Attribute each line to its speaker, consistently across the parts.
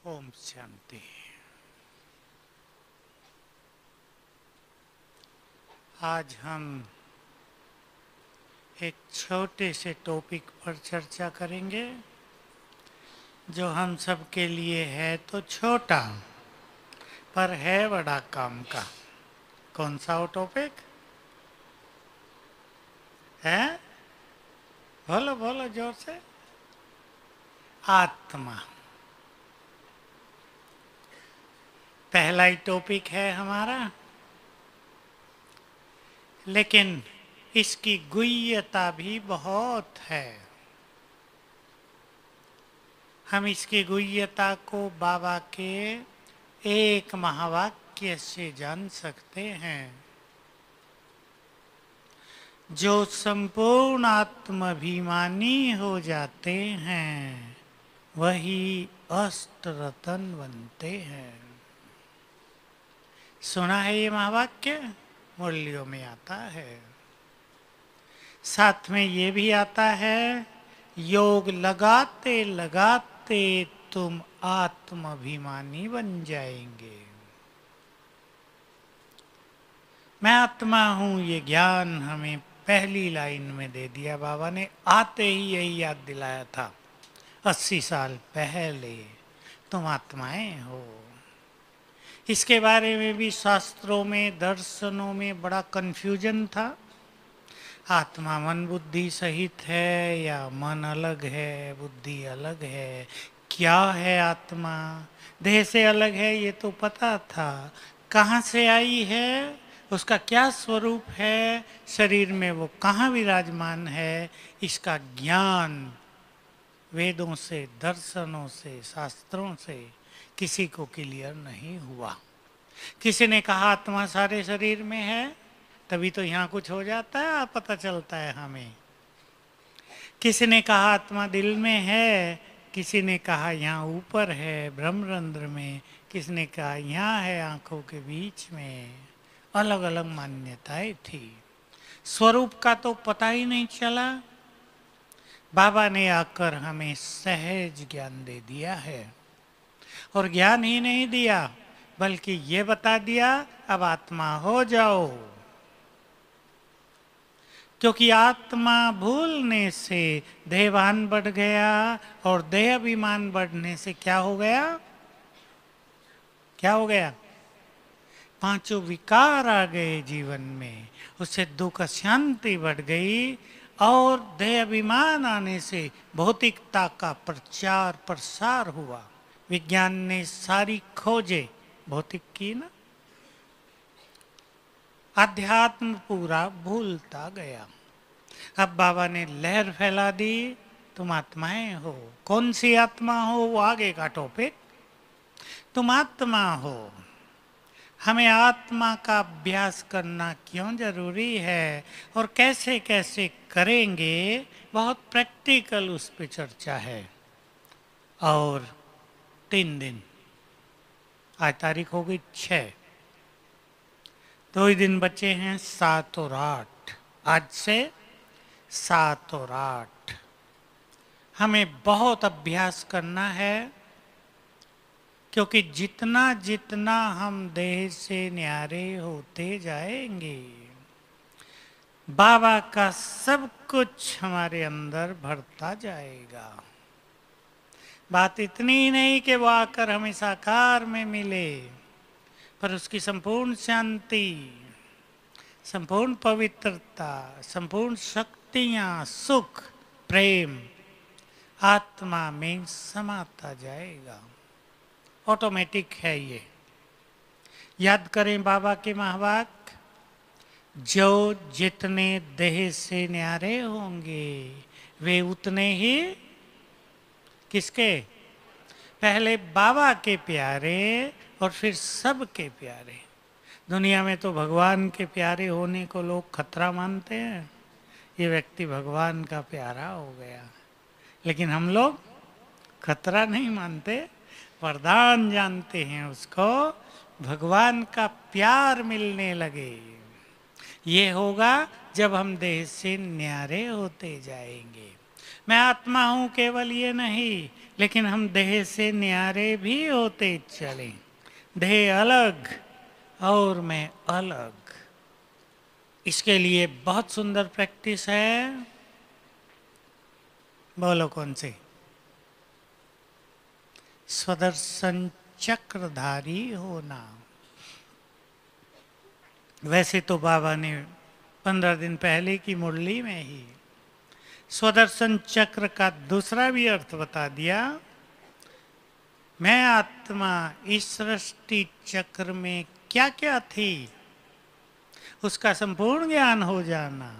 Speaker 1: ओम शांति। आज हम एक छोटे से टॉपिक पर चर्चा करेंगे जो हम सब के लिए है तो छोटा पर है बड़ा काम का। कौन सा वो टॉपिक है? बोलो बोलो जोर से। आत्मा पहला ही टॉपिक है हमारा, लेकिन इसकी गुह्यता भी बहुत है। हम इसकी गुह्यता को बाबा के एक महावाक्य से जान सकते हैं। जो संपूर्ण आत्माभिमानी हो जाते हैं वही अष्ट रतन बनते हैं। सुना है ये महावाक्य? मुरलियों में आता है। साथ में ये भी आता है, योग लगाते लगाते तुम आत्माभिमानी बन जाएंगे। मैं आत्मा हूं, ये ज्ञान हमें पहली लाइन में दे दिया बाबा ने। आते ही यही याद दिलाया था 80 साल पहले, तुम आत्माएं हो। इसके बारे में भी शास्त्रों में दर्शनों में बड़ा कंफ्यूजन था। आत्मा मन बुद्धि सहित है या मन अलग है, बुद्धि अलग है? क्या है आत्मा? देह से अलग है ये तो पता था, कहाँ से आई है, उसका क्या स्वरूप है, शरीर में वो कहाँ विराजमान है, इसका ज्ञान वेदों से दर्शनों से शास्त्रों से किसी को क्लियर नहीं हुआ। किसी ने कहा आत्मा सारे शरीर में है, तभी तो यहाँ कुछ हो जाता है, पता चलता है हमें। किसी ने कहा आत्मा दिल में है, किसी ने कहा यहाँ ऊपर है ब्रह्मरंध्र में, किसी ने कहा यहाँ है आंखों के बीच में। अलग अलग मान्यताएं थी, स्वरूप का तो पता ही नहीं चला। बाबा ने आकर हमें सहज ज्ञान दे दिया है, और ज्ञान ही नहीं दिया बल्कि ये बता दिया अब आत्मा हो जाओ। क्योंकि आत्मा भूलने से देहभान बढ़ गया, और देह अभिमान बढ़ने से क्या हो गया? क्या हो गया? पांचों विकार आ गए जीवन में, उससे दुख शांति बढ़ गई, और देह अभिमान आने से भौतिकता का प्रचार प्रसार हुआ। विज्ञान ने सारी खोजे भौतिक की ना, अध्यात्म पूरा भूलता गया। अब बाबा ने लहर फैला दी, तुम आत्माएं हो। कौन सी आत्मा हो वो आगे का टॉपिक। तुम आत्मा हो। हमें आत्मा का अभ्यास करना क्यों जरूरी है और कैसे कैसे करेंगे, बहुत प्रैक्टिकल उस पर चर्चा है। और 3 दिन, आज तारीख हो गई 6, 2 ही दिन बचे हैं, 7 और 8। आज से 7 और 8 हमें बहुत अभ्यास करना है, क्योंकि जितना जितना हम देह से न्यारे होते जाएंगे बाबा का सब कुछ हमारे अंदर भरता जाएगा। बात इतनी ही नहीं कि वो आकर हमें साकार में मिले, पर उसकी संपूर्ण शांति, संपूर्ण पवित्रता, संपूर्ण शक्तियां, सुख, प्रेम आत्मा में समाता जाएगा। ऑटोमेटिक है ये। याद करें बाबा के महावाक्य, जो जितने देह से न्यारे होंगे वे उतने ही किसके? पहले बाबा के प्यारे और फिर सबके प्यारे। दुनिया में तो भगवान के प्यारे होने को लोग खतरा मानते हैं, ये व्यक्ति भगवान का प्यारा हो गया। लेकिन हम लोग खतरा नहीं मानते, वरदान जानते हैं उसको। भगवान का प्यार मिलने लगे, ये होगा जब हम देह से न्यारे होते जाएंगे। मैं आत्मा हूं केवल ये नहीं, लेकिन हम देह से न्यारे भी होते चले। देह अलग और मैं अलग। इसके लिए बहुत सुंदर प्रैक्टिस है। बोलो कौन सी? स्वदर्शन चक्रधारी होना। वैसे तो बाबा ने 15 दिन पहले की मुरली में ही स्वदर्शन चक्र का दूसरा भी अर्थ बता दिया। मैं आत्मा इस सृष्टि चक्र में क्या क्या थी, उसका संपूर्ण ज्ञान हो जाना।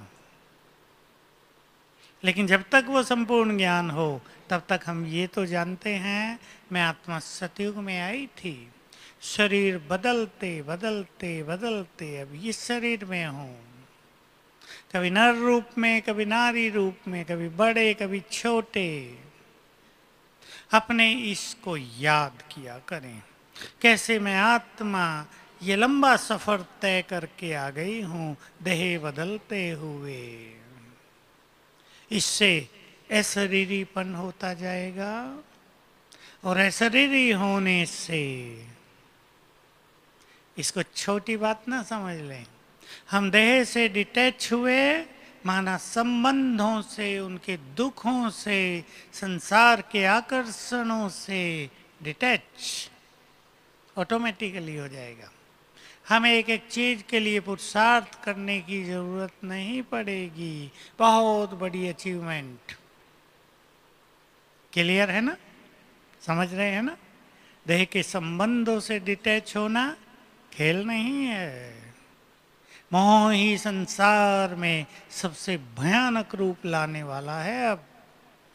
Speaker 1: लेकिन जब तक वो संपूर्ण ज्ञान हो तब तक हम ये तो जानते हैं, मैं आत्मा सतयुग में आई थी, शरीर बदलते बदलते बदलते अब इस शरीर में हूँ, कभी नर रूप में, कभी नारी रूप में, कभी बड़े कभी छोटे। अपने इसको याद किया करें, कैसे मैं आत्मा ये लंबा सफर तय करके आ गई हूँ देह बदलते हुए। इससे अशरीरीपन होता जाएगा, और अशरीरी होने से, इसको छोटी बात ना समझ लें, हम देह से डिटैच हुए, माना संबंधों से, उनके दुखों से, संसार के आकर्षणों से डिटैच ऑटोमेटिकली हो जाएगा। हमें एक एक चीज के लिए पुरुषार्थ करने की जरूरत नहीं पड़ेगी। बहुत बड़ी अचीवमेंट। क्लियर है ना? समझ रहे हैं ना? देह के संबंधों से डिटैच होना खेल नहीं है। मोह ही संसार में सबसे भयानक रूप लाने वाला है। अब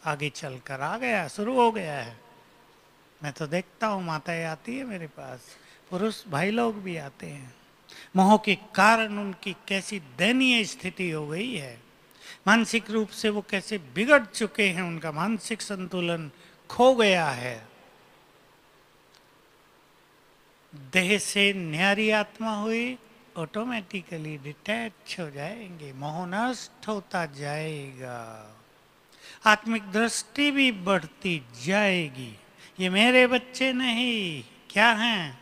Speaker 1: आगे चलकर आ गया, शुरू हो गया है। मैं तो देखता हूँ माताएं आती है मेरे पास, पुरुष भाई लोग भी आते हैं। मोह के कारण उनकी कैसी दयनीय स्थिति हो गई है, मानसिक रूप से वो कैसे बिगड़ चुके हैं, उनका मानसिक संतुलन खो गया है। देह से न्यारी आत्मा हुई, ऑटोमेटिकली डिटैच हो जाएंगे, मोह नष्ट होता जाएगा, आत्मिक दृष्टि भी बढ़ती जाएगी। ये मेरे बच्चे नहीं, क्या हैं?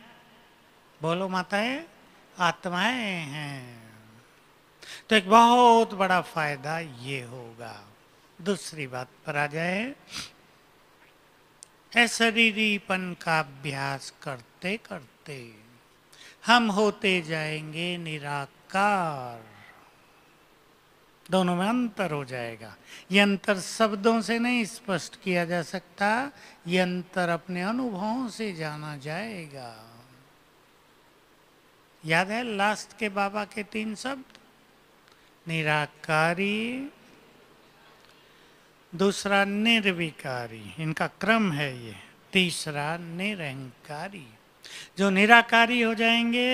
Speaker 1: बोलो माताएं, आत्माएं हैं। तो एक बहुत बड़ा फायदा ये होगा। दूसरी बात पर आ जाए, अशरीरीपन का अभ्यास करते करते हम होते जाएंगे निराकार। दोनों में अंतर हो जाएगा। ये अंतर शब्दों से नहीं स्पष्ट किया जा सकता, ये अंतर अपने अनुभवों से जाना जाएगा। याद है लास्ट के बाबा के 3 शब्द? निराकारी, दूसरा निर्विकारी, इनका क्रम है ये, तीसरा निरंकारी। जो निराकारी हो जाएंगे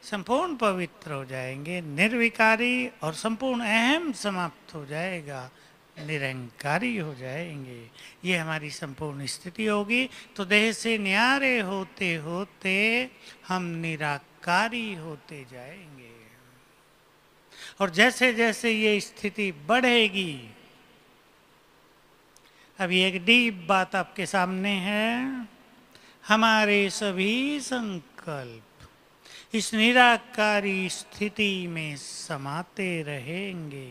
Speaker 1: संपूर्ण पवित्र हो जाएंगे, निर्विकारी और संपूर्ण अहम समाप्त हो जाएगा, निरंकारी हो जाएंगे। ये हमारी संपूर्ण स्थिति होगी। तो देह से न्यारे होते होते हम निराकारी होते जाएंगे। और जैसे जैसे ये स्थिति बढ़ेगी, अभी एक डीप बात आपके सामने है, हमारे सभी संकल्प इस निराकारी स्थिति में समाते रहेंगे।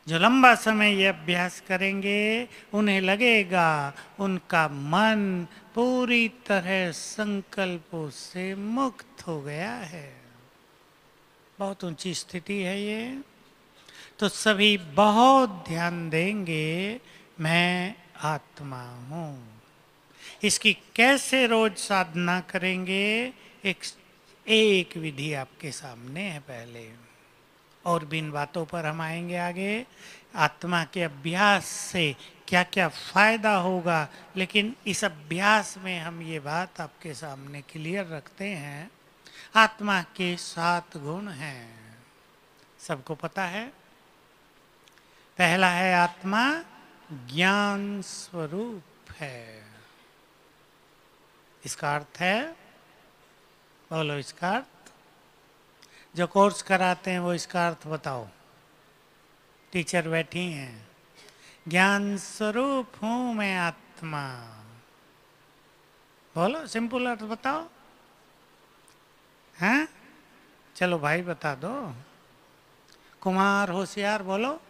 Speaker 1: जो लंबा समय ये अभ्यास करेंगे, उन्हें लगेगा उनका मन पूरी तरह संकल्पों से मुक्त हो गया है। बहुत ऊंची स्थिति है ये। तो सभी बहुत ध्यान देंगे, मैं आत्मा हूँ। इसकी कैसे रोज साधना करेंगे, एक विधि आपके सामने है पहले, और भी इन बातों पर हम आएंगे आगे। आत्मा के अभ्यास से क्या क्या फायदा होगा, लेकिन इस अभ्यास में हम ये बात आपके सामने क्लियर रखते हैं। आत्मा के 7 गुण हैं, सबको पता है। पहला है, आत्मा ज्ञान स्वरूप है। इसका अर्थ है, बोलो इसका अर्थ। जो कोर्स कराते हैं वो इसका अर्थ बताओ। टीचर बैठी हैं। ज्ञान स्वरूप हूं मैं आत्मा। बोलो, सिंपल अर्थ बताओ। हैं? चलो भाई बता दो। कुमार होशियार बोलो।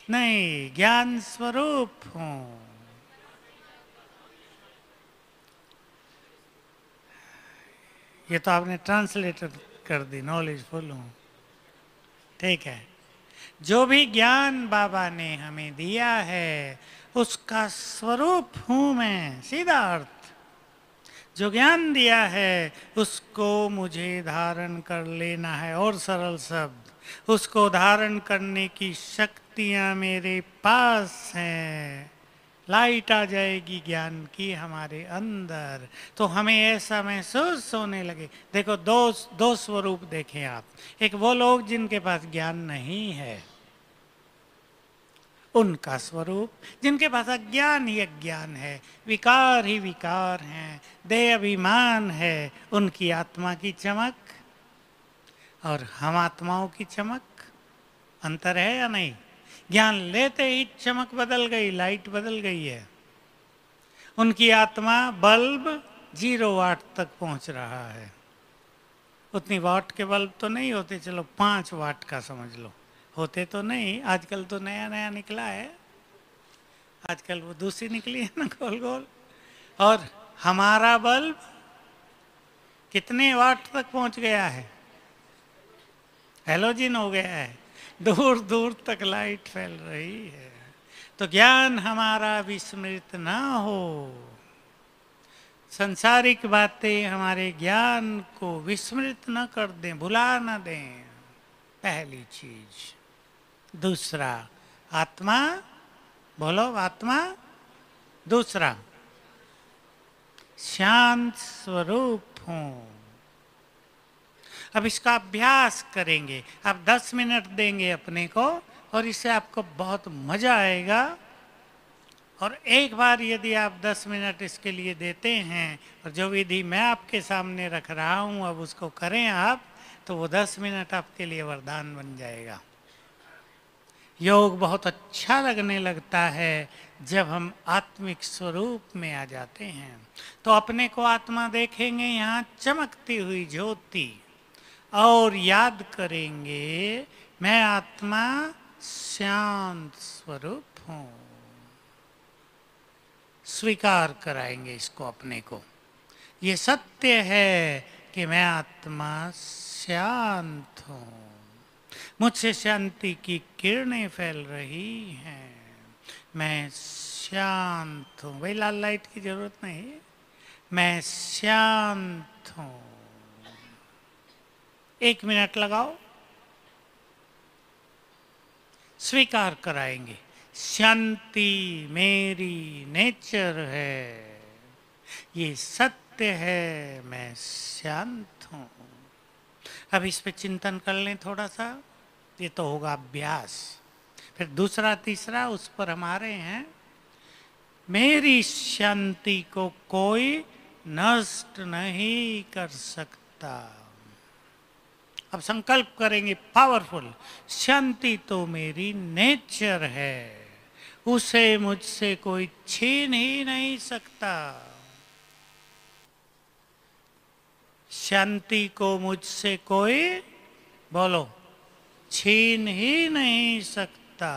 Speaker 1: नहीं, ज्ञान स्वरूप हूं। ये तो आपने ट्रांसलेटर कर दी, नॉलेजफुल हूं। ठीक है। जो भी ज्ञान बाबा ने हमें दिया है उसका स्वरूप हूं मैं, सीधा अर्थ। जो ज्ञान दिया है उसको मुझे धारण कर लेना है, और सरल शब्द, उसको धारण करने की शक्तियां मेरे पास हैं। लाइट आ जाएगी ज्ञान की हमारे अंदर, तो हमें ऐसा महसूस होने लगे। देखो, दो दो स्वरूप देखें आप। एक वो लोग जिनके पास ज्ञान नहीं है, उनका स्वरूप। जिनके पास अज्ञान ही अज्ञान है, विकार ही विकार हैं, देह अभिमान है, उनकी आत्मा की चमक और हम आत्माओं की चमक, अंतर है या नहीं? ज्ञान लेते ही चमक बदल गई, लाइट बदल गई है। उनकी आत्मा बल्ब 0 वाट तक पहुंच रहा है। उतनी वाट के बल्ब तो नहीं होते, चलो 5 वाट का समझ लो। होते तो नहीं, आजकल तो नया नया निकला है। आजकल वो दूसरी निकली है ना, गोल गोल। और हमारा बल्ब कितने वाट तक पहुंच गया है? हैलोजन हो गया है, दूर दूर तक लाइट फैल रही है। तो ज्ञान हमारा विस्मृत ना हो, संसारिक बातें हमारे ज्ञान को विस्मृत न कर दें, भुला न दें, पहली चीज। दूसरा, आत्मा, बोलो आत्मा। दूसरा, शांत स्वरूप हूं। अब इसका अभ्यास करेंगे। आप 10 मिनट देंगे अपने को और इससे आपको बहुत मजा आएगा। और एक बार यदि आप 10 मिनट इसके लिए देते हैं और जो विधि मैं आपके सामने रख रहा हूं अब उसको करें आप, तो वो 10 मिनट आपके लिए वरदान बन जाएगा। योग बहुत अच्छा लगने लगता है जब हम आत्मिक स्वरूप में आ जाते हैं। तो अपने को आत्मा देखेंगे यहाँ चमकती हुई ज्योति, और याद करेंगे मैं आत्मा शांत स्वरूप हूं। स्वीकार कराएंगे इसको अपने को। ये सत्य है कि मैं आत्मा शांत हूं, मुझसे शांति की किरणें फैल रही हैं, मैं शांत हूं। भाई लाल लाइट की जरूरत नहीं, मैं शांत हूं। 1 मिनट लगाओ, स्वीकार कराएंगे शांति मेरी नेचर है, ये सत्य है, मैं शांत हूं। अब इस पे चिंतन कर लें थोड़ा सा, ये तो होगा अभ्यास। फिर दूसरा तीसरा उस पर हमारे हैं। मेरी शांति को कोई नष्ट नहीं कर सकता। अब संकल्प करेंगे पावरफुल, शांति तो मेरी नेचर है, उसे मुझसे कोई छीन ही नहीं सकता। शांति को मुझसे कोई, बोलो, छीन ही नहीं सकता,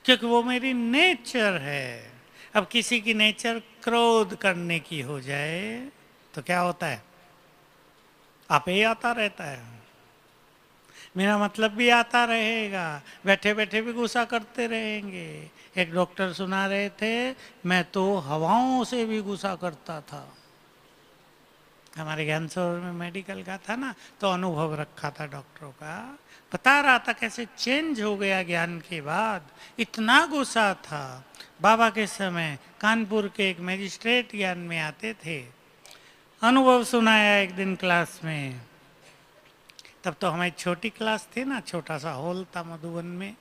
Speaker 1: क्योंकि वो मेरी नेचर है। अब किसी की नेचर क्रोध करने की हो जाए तो क्या होता है? आपे ही आता रहता है, मेरा मतलब भी आता रहेगा, बैठे बैठे भी गुस्सा करते रहेंगे। एक डॉक्टर सुना रहे थे, मैं तो हवाओं से भी गुस्सा करता था। हमारे ज्ञान सरोवर में मेडिकल का था ना, तो अनुभव रखा था डॉक्टरों का, बता रहा था कैसे चेंज हो गया ज्ञान के बाद। इतना गुस्सा था। बाबा के समय कानपुर के एक मैजिस्ट्रेट ज्ञान में आते थे, अनुभव सुनाया एक दिन क्लास में। तब तो हमारी छोटी क्लास थी ना, छोटा सा हॉल था मधुबन में,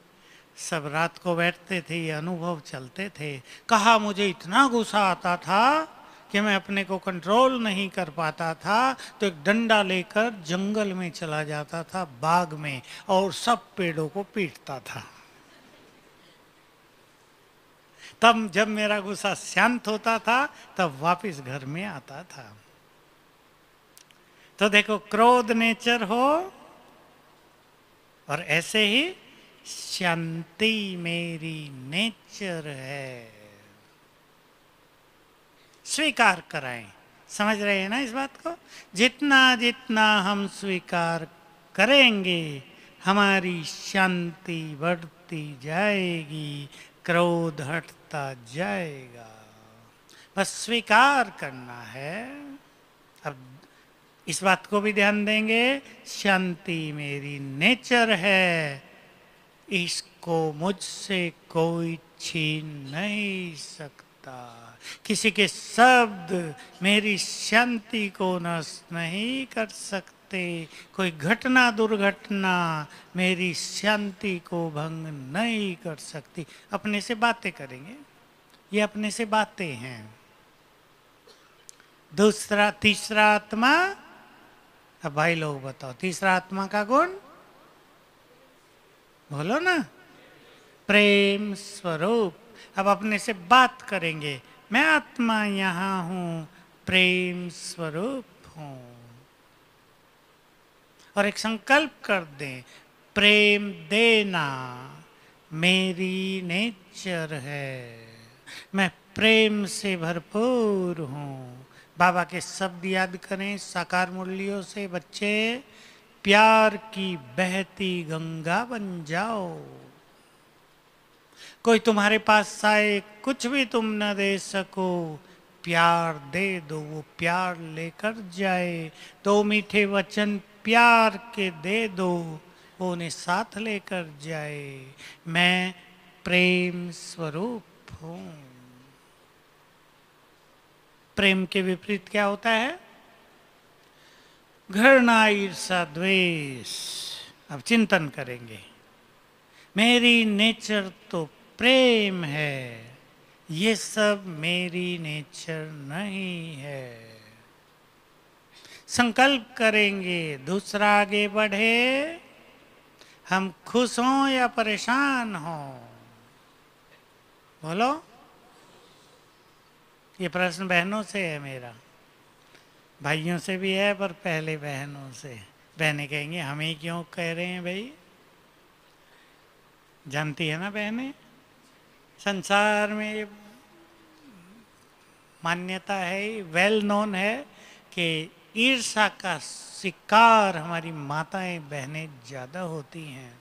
Speaker 1: सब रात को बैठते थे, ये अनुभव चलते थे। कहा मुझे इतना गुस्सा आता था कि मैं अपने को कंट्रोल नहीं कर पाता था तो एक डंडा लेकर जंगल में चला जाता था, बाग में, और सब पेड़ों को पीटता था। तब जब मेरा गुस्सा शांत होता था तब वापस घर में आता था। तो देखो, क्रोध नेचर हो और ऐसे ही शांति मेरी नेचर है। स्वीकार कराएं। समझ रहे हैं ना इस बात को? जितना जितना हम स्वीकार करेंगे हमारी शांति बढ़ती जाएगी, क्रोध हटता जाएगा। बस स्वीकार करना है। अब इस बात को भी ध्यान देंगे, शांति मेरी नेचर है, इसको मुझसे कोई छीन नहीं सकता। किसी के शब्द मेरी शांति को नष्ट नहीं कर सकते। कोई घटना दुर्घटना मेरी शांति को भंग नहीं कर सकती। अपने से बातें करेंगे, ये अपने से बातें हैं। दूसरा, तीसरा आत्मा। अब भाई लोग बताओ, तीसरा आत्मा का गुण बोलो ना। प्रेम स्वरूप। अब अपने से बात करेंगे, मैं आत्मा यहां हूं, प्रेम स्वरूप हूं। और एक संकल्प कर दें, प्रेम देना मेरी नेचर है, मैं प्रेम से भरपूर हूं। बाबा के शब्द याद करें साकार मूल्यों से, बच्चे प्यार की बहती गंगा बन जाओ। कोई तुम्हारे पास आए, कुछ भी तुम न दे सको, प्यार दे दो, वो प्यार लेकर जाए। दो मीठे वचन प्यार के दे दो, वो उन्हें साथ लेकर जाए। मैं प्रेम स्वरूप हूं। प्रेम के विपरीत क्या होता है? घृणा, ईर्षा, द्वेष। अब चिंतन करेंगे, मेरी नेचर तो प्रेम है, ये सब मेरी नेचर नहीं है। संकल्प करेंगे, दूसरा आगे बढ़े, हम खुश हों या परेशान हों। बोलो। ये प्रश्न बहनों से है मेरा, भाइयों से भी है, पर पहले बहनों से। बहनें कहेंगे हमें क्यों कह रहे हैं भाई? जानती है ना बहनें, संसार में ये मान्यता है, वेल नोन है कि ईर्षा का शिकार हमारी माताएं बहनें ज़्यादा होती हैं।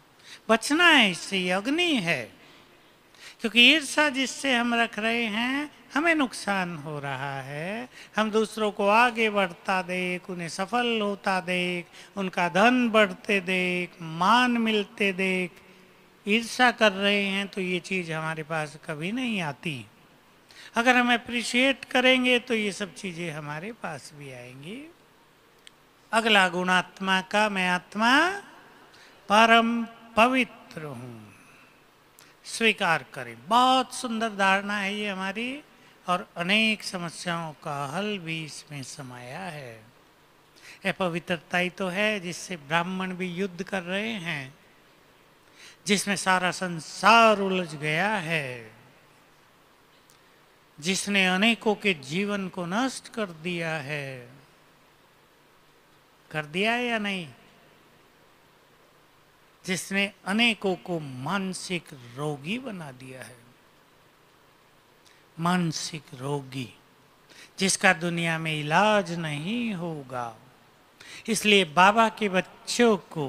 Speaker 1: बचना है इससे, ये अग्नि है। क्योंकि ईर्षा जिससे हम रख रहे हैं, हमें नुकसान हो रहा है। हम दूसरों को आगे बढ़ता देख, उन्हें सफल होता देख, उनका धन बढ़ते देख, मान मिलते देख ईर्षा कर रहे हैं, तो ये चीज़ हमारे पास कभी नहीं आती। अगर हम अप्रिशिएट करेंगे तो ये सब चीज़ें हमारे पास भी आएंगी। अगला गुण आत्मा का, मैं आत्मा परम पवित्र हूँ। स्वीकार करें। बहुत सुंदर धारणा है ये हमारी, और अनेक समस्याओं का हल भी इसमें समाया है। यह पवित्रता ही तो है जिससे ब्राह्मण भी युद्ध कर रहे हैं, जिसमें सारा संसार उलझ गया है, जिसने अनेकों के जीवन को नष्ट कर दिया है। कर दिया है या नहीं? जिसने अनेकों को मानसिक रोगी बना दिया है। मानसिक रोगी जिसका दुनिया में इलाज नहीं होगा। इसलिए बाबा के बच्चों को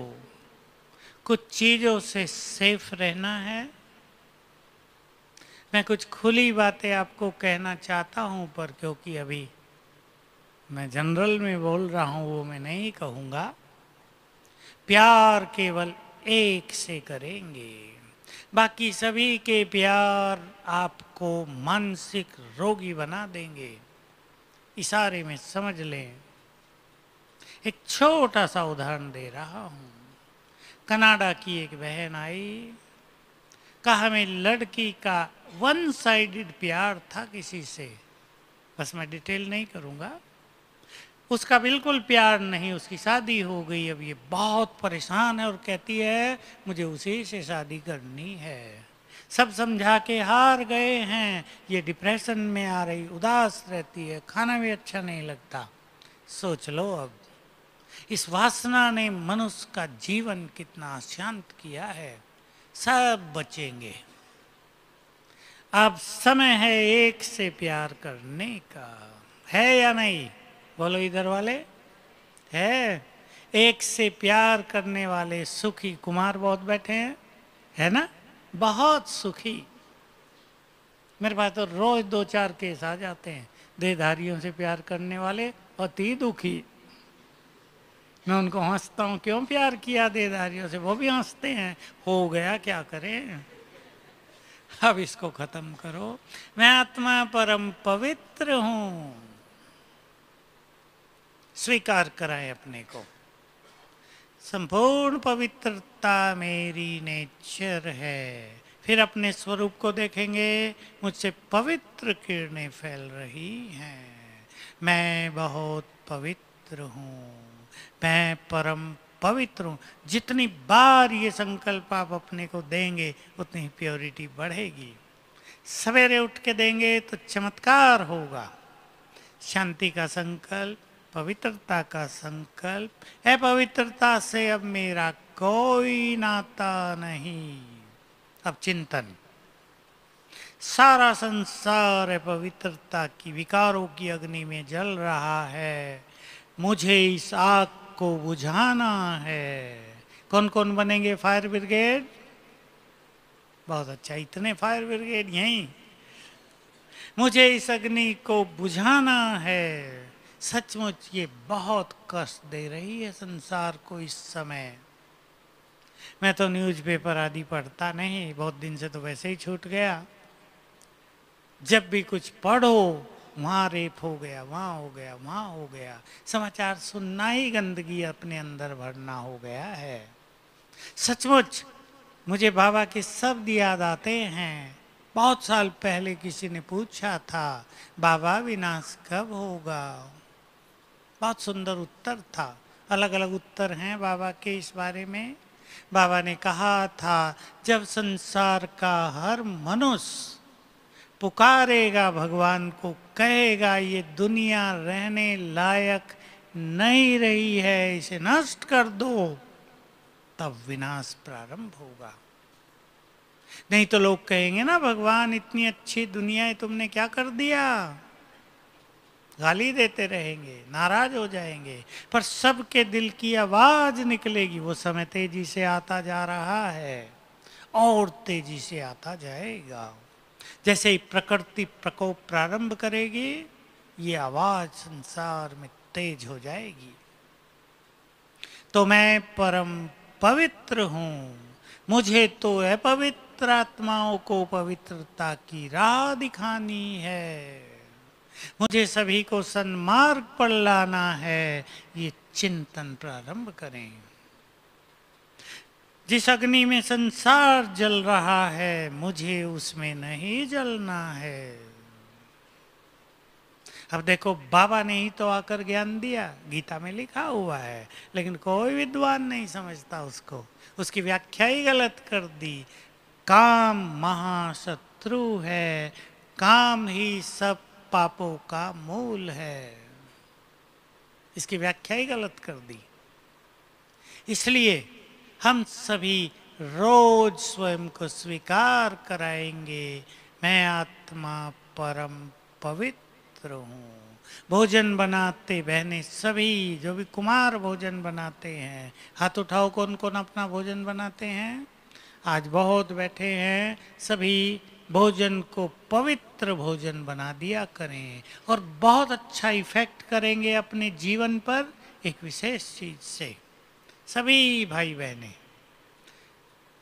Speaker 1: कुछ चीज़ों से सेफ रहना है। मैं कुछ खुली बातें आपको कहना चाहता हूं, पर क्योंकि अभी मैं जनरल में बोल रहा हूं, वो मैं नहीं कहूँगा। प्यार केवल एक से करेंगे, बाकी सभी के प्यार आपको मानसिक रोगी बना देंगे। इशारे में समझ लें। एक छोटा सा उदाहरण दे रहा हूं। कनाडा की एक बहन आई, कहा हमें लड़की का वन साइडेड प्यार था किसी से, बस मैं डिटेल नहीं करूँगा। उसका बिल्कुल प्यार नहीं, उसकी शादी हो गई, अब ये बहुत परेशान है और कहती है मुझे उसी से शादी करनी है। सब समझा के हार गए हैं, ये डिप्रेशन में आ रही, उदास रहती है, खाना भी अच्छा नहीं लगता। सोच लो अब, इस वासना ने मनुष्य का जीवन कितना अशांत किया है। सब बचेंगे। अब समय है एक से प्यार करने का, है या नहीं? बोलो इधर वाले, है? एक से प्यार करने वाले सुखी कुमार बहुत बैठे हैं, है ना? बहुत सुखी। मेरे पास तो रोज 2-4 केस आ जाते हैं, देहधारियों से प्यार करने वाले अति दुखी। मैं उनको हंसता हूँ, क्यों प्यार किया देहधारियों से? वो भी हंसते हैं। हो गया, क्या करें, अब इसको खत्म करो। मैं आत्मा परम पवित्र हूं, स्वीकार कराए अपने को। संपूर्ण पवित्रता मेरी नेचर है। फिर अपने स्वरूप को देखेंगे, मुझसे पवित्र किरणें फैल रही हैं। मैं बहुत पवित्र हूँ, मैं परम पवित्र हूँ। जितनी बार ये संकल्प आप अपने को देंगे उतनी ही प्योरिटी बढ़ेगी। सवेरे उठ के देंगे तो चमत्कार होगा। शांति का संकल्प, पवित्रता का संकल्प, अपवित्रता से अब मेरा कोई नाता नहीं। अब चिंतन, सारा संसार अपवित्रता की विकारों की अग्नि में जल रहा है, मुझे इस आग को बुझाना है। कौन कौन बनेंगे फायर ब्रिगेड? बहुत अच्छा, इतने फायर ब्रिगेड यहीं। मुझे इस अग्नि को बुझाना है। सचमुच ये बहुत कष्ट दे रही है संसार को इस समय। मैं तो न्यूज़पेपर आदि पढ़ता नहीं, बहुत दिन से तो वैसे ही छूट गया। जब भी कुछ पढ़ो, वहाँ रेप हो गया, वहाँ हो गया, वहाँ हो गया। समाचार सुनना ही गंदगी अपने अंदर भरना हो गया है। सचमुच मुझे बाबा के शब्द याद आते हैं। बहुत साल पहले किसी ने पूछा था, बाबा विनाश कब होगा? बहुत सुंदर उत्तर था। अलग अलग उत्तर हैं बाबा के इस बारे में। बाबा ने कहा था, जब संसार का हर मनुष्य पुकारेगा भगवान को, कहेगा ये दुनिया रहने लायक नहीं रही है, इसे नष्ट कर दो, तब विनाश प्रारंभ होगा। नहीं तो लोग कहेंगे ना, भगवान इतनी अच्छी दुनिया है, तुमने क्या कर दिया? गाली देते रहेंगे, नाराज हो जाएंगे। पर सबके दिल की आवाज निकलेगी। वो समय तेजी से आता जा रहा है और तेजी से आता जाएगा। जैसे ही प्रकृति प्रकोप प्रारंभ करेगी, ये आवाज संसार में तेज हो जाएगी। तो मैं परम पवित्र हूँ, मुझे तो अपवित्र आत्माओं को पवित्रता की राह दिखानी है, मुझे सभी को सन्मार्ग पर लाना है। ये चिंतन प्रारंभ करें। जिस अग्नि में संसार जल रहा है, मुझे उसमें नहीं जलना है। अब देखो, बाबा ने ही तो आकर ज्ञान दिया, गीता में लिखा हुआ है, लेकिन कोई विद्वान नहीं समझता उसको, उसकी व्याख्या ही गलत कर दी। काम महाशत्रु है, काम ही सब पापों का मूल है, इसकी व्याख्या ही गलत कर दी। इसलिए हम सभी रोज स्वयं को स्वीकार कराएंगे, मैं आत्मा परम पवित्र हूँ। भोजन बनाते बहने सभी, जो भी कुमार भोजन बनाते हैं, हाथ उठाओ कौन कौन अपना भोजन बनाते हैं। आज बहुत बैठे हैं, सभी भोजन को पवित्र भोजन बना दिया करें और बहुत अच्छा इफेक्ट करेंगे अपने जीवन पर एक विशेष चीज से। सभी भाई बहनें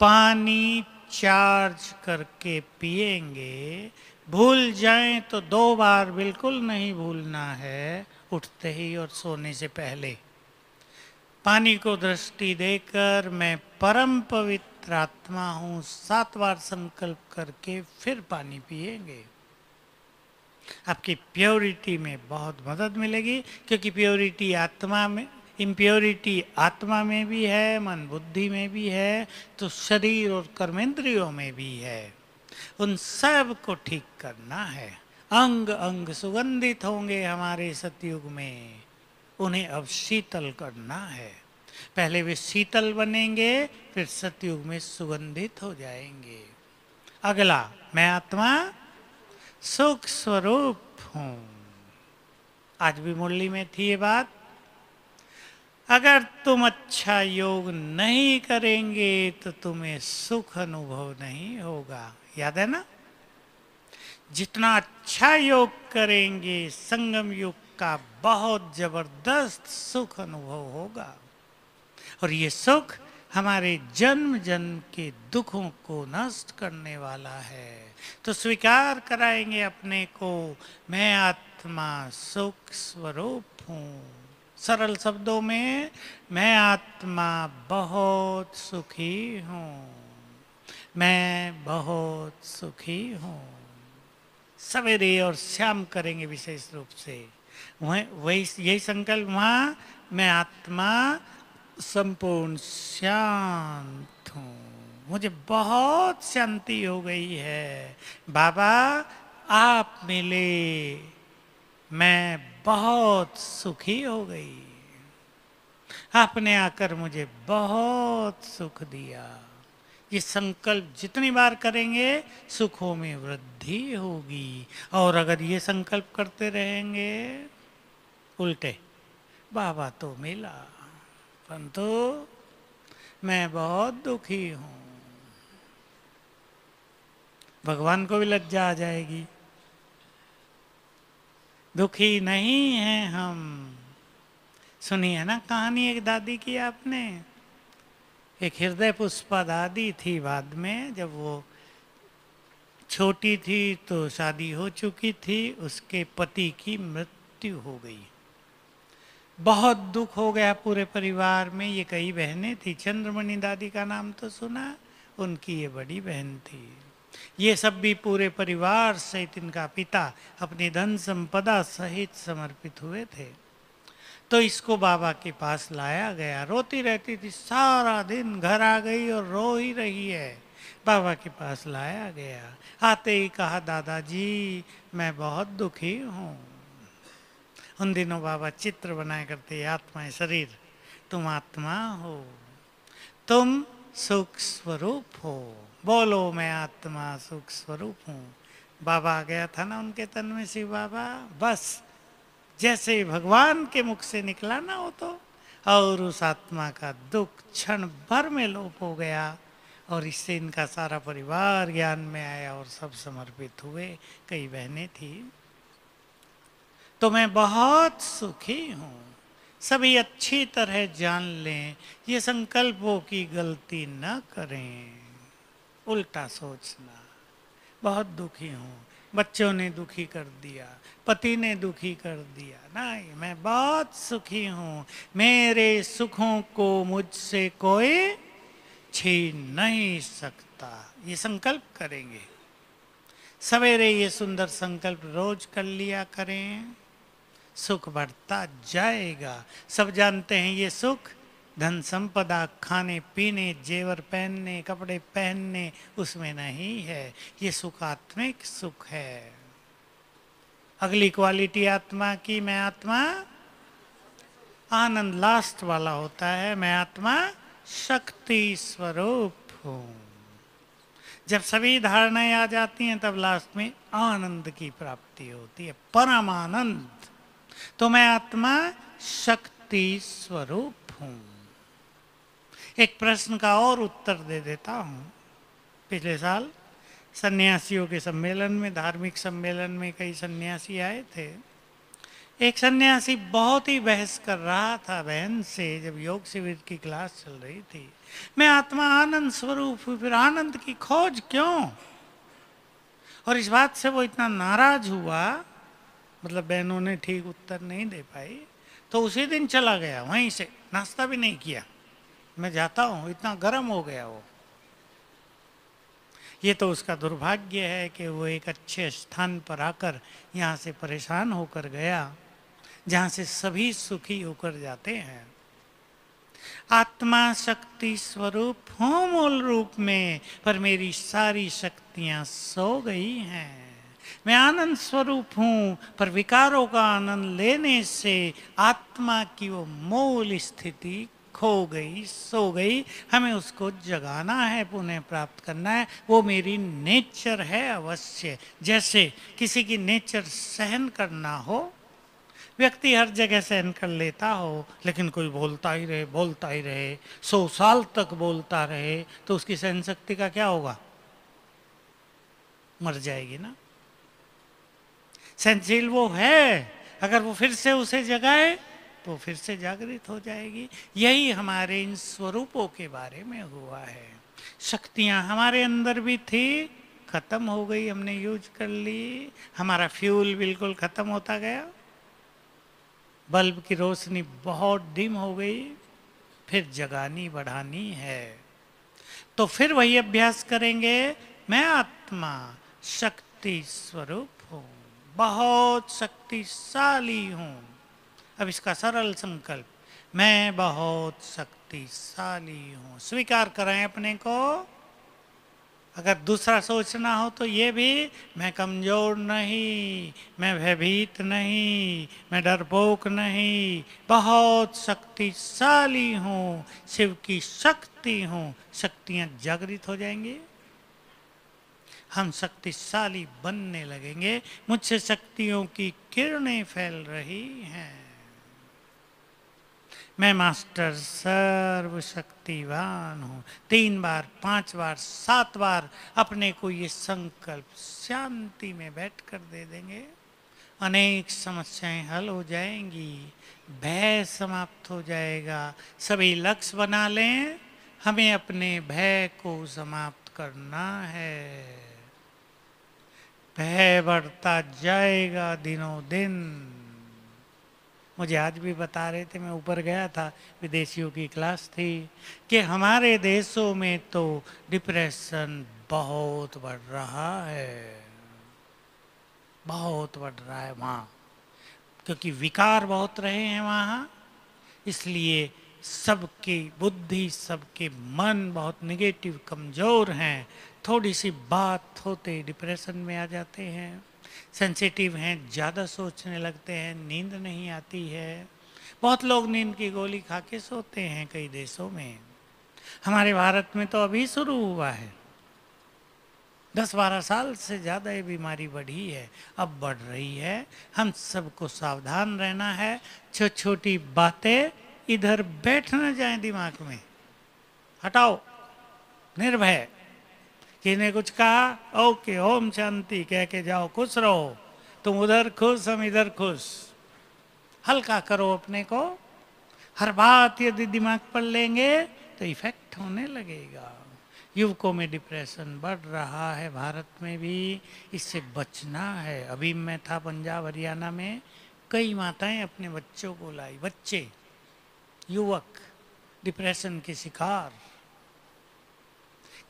Speaker 1: पानी चार्ज करके पिएंगे। भूल जाएं तो 2 बार बिल्कुल नहीं भूलना है, उठते ही और सोने से पहले। पानी को दृष्टि देकर मैं परम पवित्र आत्मा हूँ 7 बार संकल्प करके फिर पानी पिएंगे। आपकी प्योरिटी में बहुत मदद मिलेगी, क्योंकि प्योरिटी आत्मा में, इम्प्योरिटी आत्मा में भी है, मन बुद्धि में भी है, तो शरीर और कर्मेंद्रियों में भी है। उन सब को ठीक करना है। अंग अंग सुगंधित होंगे हमारे सतयुग में, उन्हें अब शीतल करना है। पहले वे शीतल बनेंगे, फिर सतयुग में सुगंधित हो जाएंगे। अगला, मैं आत्मा सुख स्वरूप हूं। आज भी मुरली में थी ये बात। अगर तुम अच्छा योग नहीं करेंगे तो तुम्हें सुख अनुभव नहीं होगा। याद है ना? जितना अच्छा योग करेंगे, संगम योग का बहुत जबरदस्त सुख अनुभव होगा। और ये सुख हमारे जन्म जन्म के दुखों को नष्ट करने वाला है। तो स्वीकार कराएंगे अपने को, मैं आत्मा सुख स्वरूप हूँ। सरल शब्दों में, मैं आत्मा बहुत सुखी हूँ, मैं बहुत सुखी हूँ। सवेरे और शाम करेंगे विशेष रूप से वही यही संकल्प वहाँ, मैं आत्मा संपूर्ण शांत हूँ, मुझे बहुत शांति हो गई है। बाबा आप मिले, मैं बहुत सुखी हो गई, आपने आकर मुझे बहुत सुख दिया। ये संकल्प जितनी बार करेंगे सुखों में वृद्धि होगी। और अगर ये संकल्प करते रहेंगे उल्टे, बाबा तो मिला परंतु मैं बहुत दुखी हूं, भगवान को भी लज्जा आ जाएगी। दुखी नहीं हैं हम। सुनी है ना कहानी एक दादी की आपने? एक हृदय पुष्पा दादी थी, बाद में जब वो छोटी थी तो शादी हो चुकी थी, उसके पति की मृत्यु हो गई। बहुत दुख हो गया पूरे परिवार में। ये कई बहनें थी, चंद्रमणि दादी का नाम तो सुना, उनकी ये बड़ी बहन थी। ये सब भी पूरे परिवार सहित इनका पिता अपनी धन संपदा सहित समर्पित हुए थे। तो इसको बाबा के पास लाया गया। रोती रहती थी, सारा दिन घर आ गई और रो ही रही है। बाबा के पास लाया गया। आते ही कहा, दादाजी मैं बहुत दुखी हूँ। उन दिनों बाबा चित्र बनाया करते, आत्मा शरीर, तुम आत्मा हो, तुम सुख स्वरूप हो, बोलो मैं आत्मा सुख स्वरूप हूँ। बाबा आ गया था ना उनके तन में शिव बाबा, बस जैसे भगवान के मुख से निकला ना वो तो, और उस आत्मा का दुख क्षण भर में लोप हो गया। और इससे इनका सारा परिवार ज्ञान में आया और सब समर्पित हुए। कई बहनें थी। तो मैं बहुत सुखी हूँ। सभी अच्छी तरह जान लें, ये संकल्पों की गलती न करें। उल्टा सोचना, बहुत दुखी हूँ, बच्चों ने दुखी कर दिया, पति ने दुखी कर दिया, नहीं मैं बहुत सुखी हूँ, मेरे सुखों को मुझसे कोई छीन नहीं सकता। ये संकल्प करेंगे। सवेरे ये सुंदर संकल्प रोज कर लिया करें, सुख बढ़ता जाएगा। सब जानते हैं ये सुख धन संपदा, खाने पीने, जेवर पहनने, कपड़े पहनने, उसमें नहीं है। ये सुख आत्मिक सुख है। अगली क्वालिटी आत्मा की, मैं आत्मा आनंद लास्ट वाला होता है। मैं आत्मा शक्ति स्वरूप हूँ। जब सभी धारणाएं आ जाती हैं तब लास्ट में आनंद की प्राप्ति होती है, परम आनंद। तो मैं आत्मा शक्ति स्वरूप हूँ। एक प्रश्न का और उत्तर दे देता हूँ। पिछले साल सन्यासियों के सम्मेलन में, धार्मिक सम्मेलन में कई सन्यासी आए थे। एक सन्यासी बहुत ही बहस कर रहा था बहन से, जब योग शिविर की क्लास चल रही थी। मैं आत्मा आनंद स्वरूप हूँ, फिर आनंद की खोज क्यों? और इस बात से वो इतना नाराज हुआ, मतलब बहनों ने ठीक उत्तर नहीं दे पाई, तो उसी दिन चला गया, वहीं से नाश्ता भी नहीं किया। मैं जाता हूँ, इतना गर्म हो गया वो। ये तो उसका दुर्भाग्य है कि वो एक अच्छे स्थान पर आकर यहाँ से परेशान होकर गया, जहाँ से सभी सुखी होकर जाते हैं। आत्मा शक्ति स्वरूप हूँ मूल रूप में, पर मेरी सारी शक्तियाँ सो गई हैं। मैं आनंद स्वरूप हूँ, पर विकारों का आनंद लेने से आत्मा की वो मूल स्थिति खो गई, सो गई। हमें उसको जगाना है, पुनः प्राप्त करना है। वो मेरी नेचर है अवश्य। जैसे किसी की नेचर सहन करना हो, व्यक्ति हर जगह सहन कर लेता हो, लेकिन कोई बोलता ही रहे, बोलता ही रहे, 100 साल तक बोलता रहे, तो उसकी सहन शक्ति का क्या होगा? मर जाएगी ना। सहनशील वो है, अगर वो फिर से उसे जगाए तो फिर से जागृत हो जाएगी। यही हमारे इन स्वरूपों के बारे में हुआ है। शक्तियां हमारे अंदर भी थी, खत्म हो गई, हमने यूज कर ली, हमारा फ्यूल बिल्कुल खत्म होता गया, बल्ब की रोशनी बहुत डिम हो गई, फिर जगानी बढ़ानी है। तो फिर वही अभ्यास करेंगे। मैं आत्मा शक्ति स्वरूप हूँ, बहुत शक्तिशाली हूँ। अब इसका सरल संकल्प, मैं बहुत शक्तिशाली हूँ, स्वीकार करें अपने को। अगर दूसरा सोचना हो तो ये भी, मैं कमजोर नहीं, मैं भयभीत नहीं, मैं डरपोक नहीं, बहुत शक्तिशाली हूँ, शिव की शक्ति हूँ। शक्तियाँ जागृत हो जाएंगी, हम शक्तिशाली बनने लगेंगे। मुझसे शक्तियों की किरणें फैल रही हैं। मैं मास्टर सर्वशक्तिवान हूँ। 3 बार, 5 बार, 7 बार अपने को ये संकल्प शांति में बैठकर दे देंगे, अनेक समस्याएं हल हो जाएंगी, भय समाप्त हो जाएगा। सभी लक्ष्य बना लें, हमें अपने भय को समाप्त करना है। भय बढ़ता जाएगा दिनों दिन। मुझे आज भी बता रहे थे, मैं ऊपर गया था, विदेशियों की क्लास थी, कि हमारे देशों में तो डिप्रेशन बहुत बढ़ रहा है, बहुत बढ़ रहा है वहाँ, क्योंकि विकार बहुत रहे हैं वहाँ, इसलिए सबकी बुद्धि, सबके मन बहुत नेगेटिव, कमज़ोर हैं। थोड़ी सी बात होते डिप्रेशन में आ जाते हैं, सेंसिटिव हैं, ज़्यादा सोचने लगते हैं, नींद नहीं आती है। बहुत लोग नींद की गोली खा के सोते हैं कई देशों में। हमारे भारत में तो अभी शुरू हुआ है, 10-12 साल से ज़्यादा ये बीमारी बढ़ी है, अब बढ़ रही है। हम सबको सावधान रहना है, छोटी छोटी बातें इधर बैठ न जाएं दिमाग में, हटाओ, निर्भय। किसी ने कुछ कहा, ओके, ओम शांति कह के जाओ, खुश रहो। तुम उधर खुश, हम इधर खुश। हल्का करो अपने को। हर बात यदि दिमाग पर लेंगे तो इफेक्ट होने लगेगा। युवकों में डिप्रेशन बढ़ रहा है, भारत में भी, इससे बचना है। अभी मैं था पंजाब हरियाणा में, कई माताएं अपने बच्चों को लाई, बच्चे, युवक डिप्रेशन के शिकार,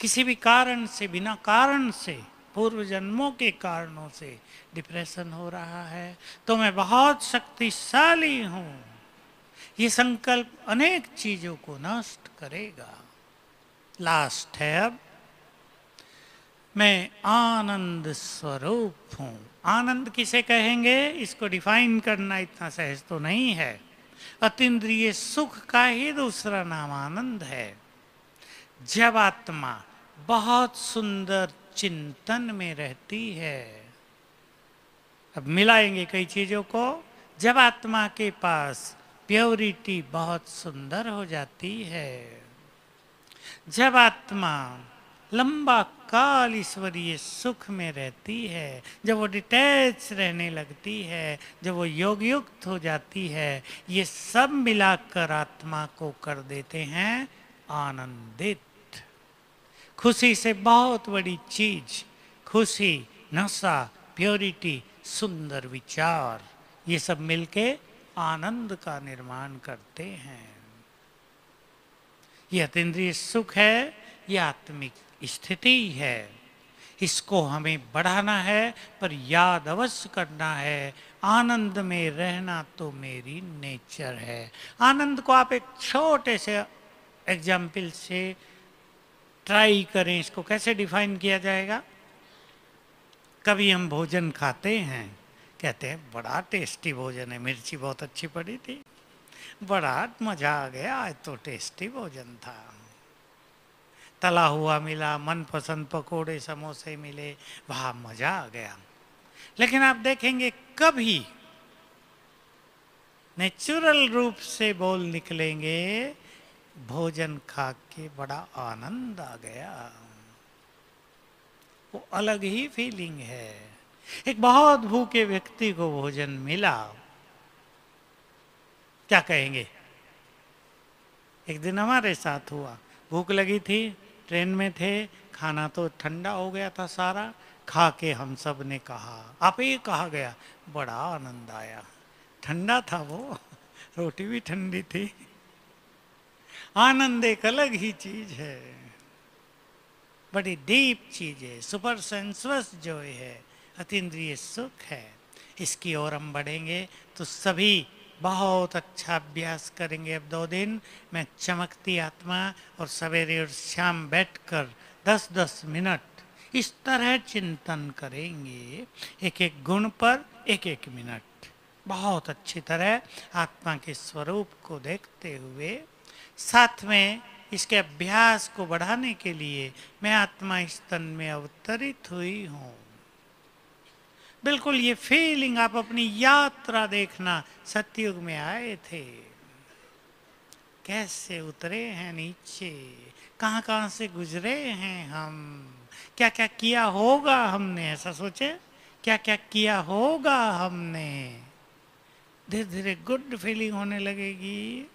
Speaker 1: किसी भी कारण से, बिना कारण से, पूर्व जन्मों के कारणों से डिप्रेशन हो रहा है। तो मैं बहुत शक्तिशाली हूँ, ये संकल्प अनेक चीजों को नष्ट करेगा। लास्ट है अब, मैं आनंद स्वरूप हूँ। आनंद किसे कहेंगे, इसको डिफाइन करना इतना सहज तो नहीं है। अतीन्द्रिय सुख का ही दूसरा नाम आनंद है। जब आत्मा बहुत सुंदर चिंतन में रहती है, अब मिलाएंगे कई चीजों को। जब आत्मा के पास प्योरिटी बहुत सुंदर हो जाती है, जब आत्मा लंबा काल ईश्वरीय सुख में रहती है, जब वो डिटैच रहने लगती है, जब वो योग युक्त हो जाती है, ये सब मिलाकर आत्मा को कर देते हैं आनंदित। खुशी से बहुत बड़ी चीज, खुशी, नशा, प्योरिटी, सुंदर विचार, ये सब मिलके आनंद का निर्माण करते हैं। ये अतीन्द्रिय सुख है, ये आत्मिक स्थिति है। इसको हमें बढ़ाना है, पर याद अवश्य करना है, आनंद में रहना तो मेरी नेचर है। आनंद को आप एक छोटे से एग्जाम्पल से ट्राई करें। इसको कैसे डिफाइन किया जाएगा? कभी हम भोजन खाते हैं, कहते हैं बड़ा टेस्टी भोजन है, मिर्ची बहुत अच्छी पड़ी थी, बड़ा मजा आ गया, आज तो टेस्टी भोजन था, तला हुआ मिला, मनपसंद पकोड़े समोसे मिले, वाह मजा आ गया। लेकिन आप देखेंगे कभी नेचुरल रूप से बोल निकलेंगे, भोजन खा के बड़ा आनंद आ गया। वो अलग ही फीलिंग है। एक बहुत भूखे व्यक्ति को भोजन मिला, क्या कहेंगे? एक दिन हमारे साथ हुआ, भूख लगी थी, ट्रेन में थे, खाना तो ठंडा हो गया था सारा, खा के हम सब ने कहा, आप ही कहा गया, बड़ा आनंद आया। ठंडा था वो, रोटी भी ठंडी थी। आनंद एक अलग ही चीज है, बड़ी डीप चीज है, सुपर सेंसुअस जॉय है, अतीन्द्रिय सुख है। इसकी ओर हम बढ़ेंगे तो सभी बहुत अच्छा अभ्यास करेंगे। अब 2 दिन मैं चमकती आत्मा और सवेरे और शाम बैठकर 10-10 मिनट इस तरह चिंतन करेंगे, एक एक गुण पर 1-1 मिनट, बहुत अच्छी तरह आत्मा के स्वरूप को देखते हुए। साथ में इसके अभ्यास को बढ़ाने के लिए मैं आत्मा इस तन में अवतरित हुई हूँ। बिल्कुल ये फीलिंग आप अपनी यात्रा देखना, सतयुग में आए थे, कैसे उतरे हैं नीचे, कहाँ कहाँ से गुजरे हैं हम, क्या क्या किया होगा हमने, ऐसा सोचे क्या क्या किया होगा हमने। धीरे धीरे गुड फीलिंग होने लगेगी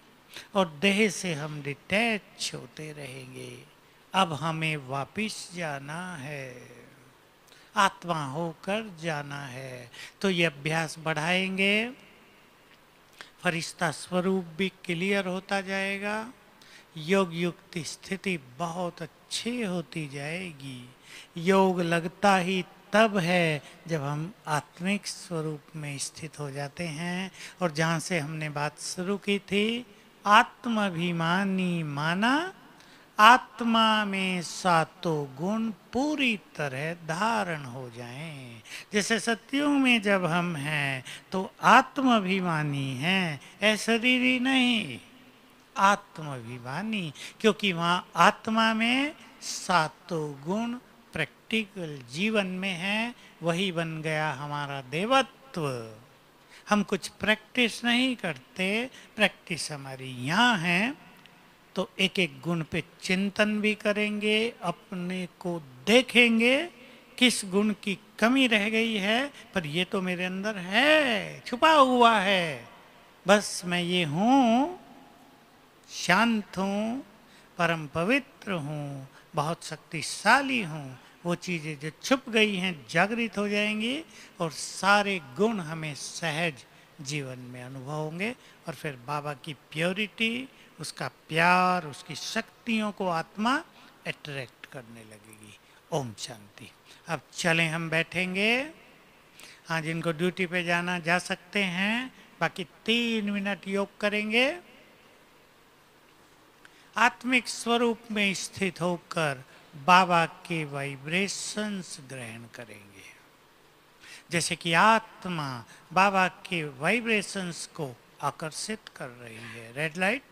Speaker 1: और देह से हम डिटैच होते रहेंगे। अब हमें वापिस जाना है, आत्मा होकर जाना है। तो ये अभ्यास बढ़ाएंगे, फरिश्ता स्वरूप भी क्लियर होता जाएगा, योग युक्त स्थिति बहुत अच्छी होती जाएगी। योग लगता ही तब है जब हम आत्मिक स्वरूप में स्थित हो जाते हैं। और जहाँ से हमने बात शुरू की थी, आत्माभिमानी माना, आत्मा में सातों गुण पूरी तरह धारण हो जाएं। जैसे सतयुग में जब हम हैं तो आत्माभिमानी हैं, अशरीरी नहीं, आत्माभिमानी, क्योंकि वहाँ आत्मा में सातों गुण प्रैक्टिकल जीवन में है। वही बन गया हमारा देवत्व। हम कुछ प्रैक्टिस नहीं करते, प्रैक्टिस हमारी यहाँ है। तो एक एक गुण पे चिंतन भी करेंगे, अपने को देखेंगे किस गुण की कमी रह गई है, पर ये तो मेरे अंदर है, छुपा हुआ है, बस मैं ये हूँ, शांत हूँ, परम पवित्र हूँ, बहुत शक्तिशाली हूँ। वो चीज़ें जो छुप गई हैं जागृत हो जाएंगी और सारे गुण हमें सहज जीवन में अनुभव होंगे। और फिर बाबा की प्योरिटी, उसका प्यार, उसकी शक्तियों को आत्मा अट्रैक्ट करने लगेगी। ओम शांति। अब चलें, हम बैठेंगे। हाँ, जिनको ड्यूटी पे जाना जा सकते हैं, बाकी 3 मिनट योग करेंगे। आत्मिक स्वरूप में स्थित होकर बाबा के वाइब्रेशंस ग्रहण करेंगे। जैसे कि आत्मा बाबा के वाइब्रेशंस को आकर्षित कर रही है। Red light.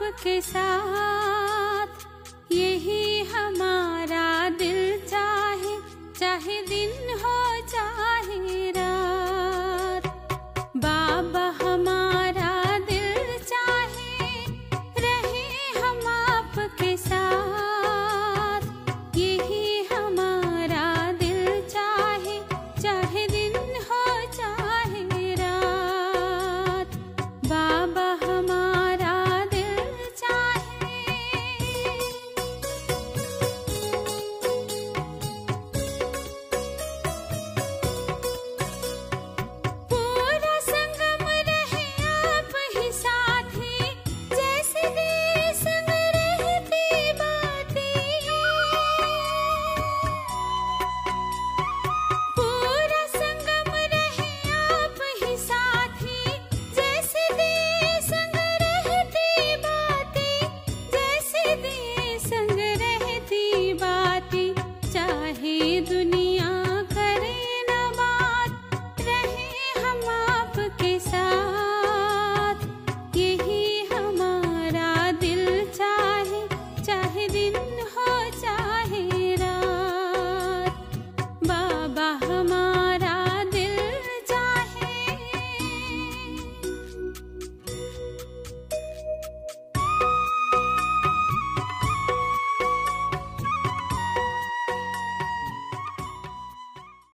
Speaker 2: आपके साथ, यही हमारा दिल चाहे, चाहे दिन हो